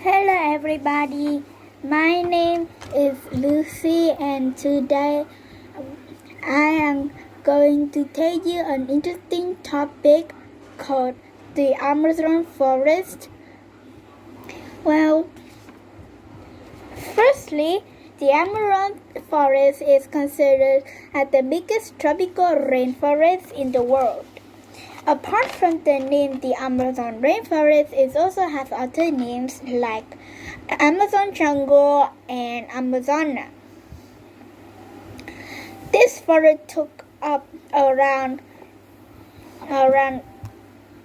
Hello everybody, my name is Lucy and today I am going to tell you an interesting topic called the Amazon forest. Well, firstly, the Amazon forest is considered as the biggest tropical rainforest in the world. Apart from the name, the Amazon rainforest also has other names like Amazon jungle and Amazona. This forest took up around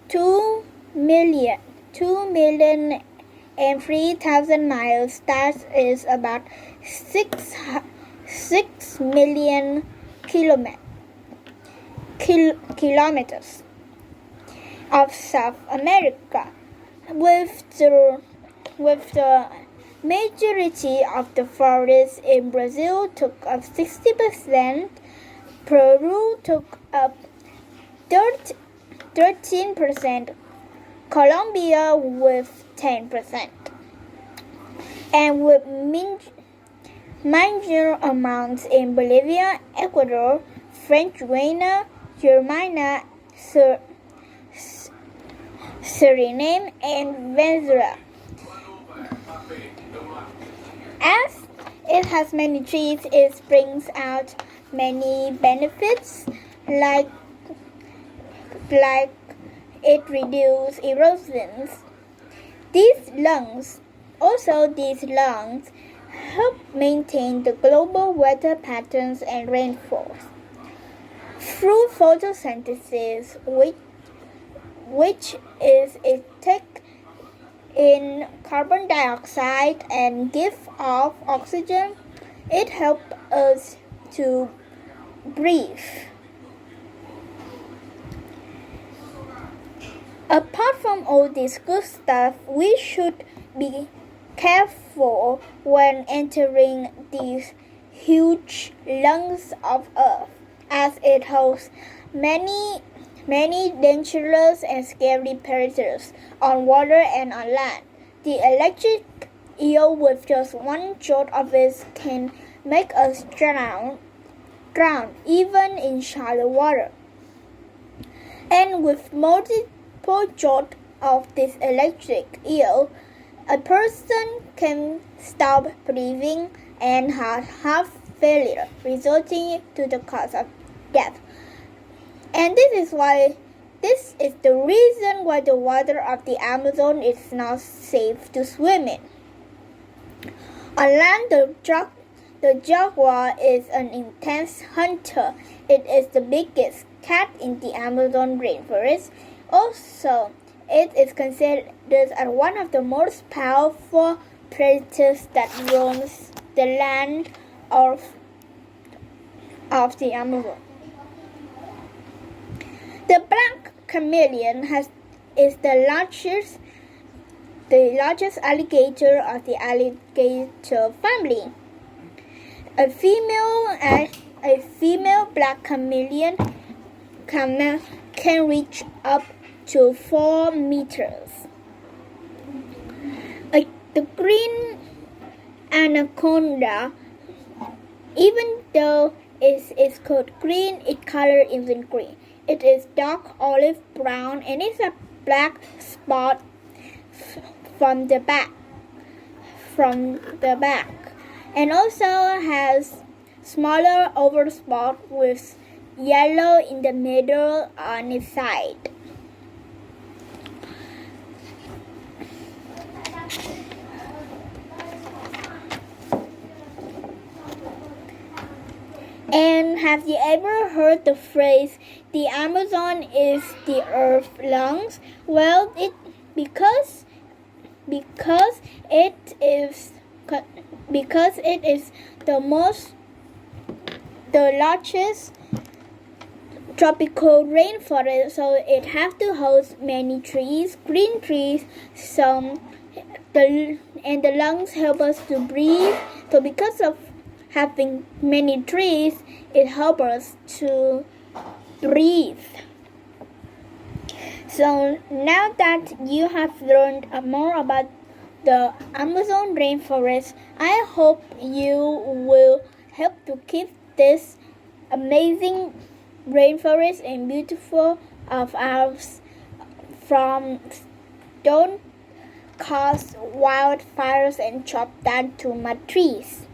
2,003,000 miles. That is about 6 million kilometers of South America, with the majority of the forest in Brazil took up 60%, Peru took up 13%, Colombia with 10%, and with major amounts in Bolivia, Ecuador, French Guiana, Germania, Suriname, and Venezuela. As it has many trees, it brings out many benefits like it reduces erosions. These lungs help maintain the global weather patterns and rainfall through photosynthesis, which is it take in carbon dioxide and give off oxygen. It helps us to breathe. Apart from all this good stuff, we should be careful when entering these huge lungs of Earth, as it holds many dangerous and scary predators on water and on land. The electric eel with just one jolt of it can make us drown even in shallow water. And with multiple jolts of this electric eel, a person can stop breathing and have heart failure, resulting to the cause of death. And this is the reason why the water of the Amazon is not safe to swim in. On land, the jaguar is an intense hunter. It is the biggest cat in the Amazon rainforest. Also, it is considered as one of the most powerful predators that roams the land of the Amazon. The black chameleon is the largest alligator of the alligator family. A female black chameleon can reach up to 4 meters. The green anaconda, even though it is called green, its color isn't green. It is dark olive brown and it's a black spot from the back, and also has smaller oval spot with yellow in the middle on its side. And have you ever heard the phrase, the Amazon is the Earth's lungs? Well, because it is the largest tropical rainforest, so it has to host many trees, green trees. The lungs help us to breathe. So because of having many trees, it helps us to breathe. So now that you have learned more about the Amazon rainforest. I hope you will help to keep this amazing rainforest and beautiful of ours from don't cause wildfires and chop down too much trees.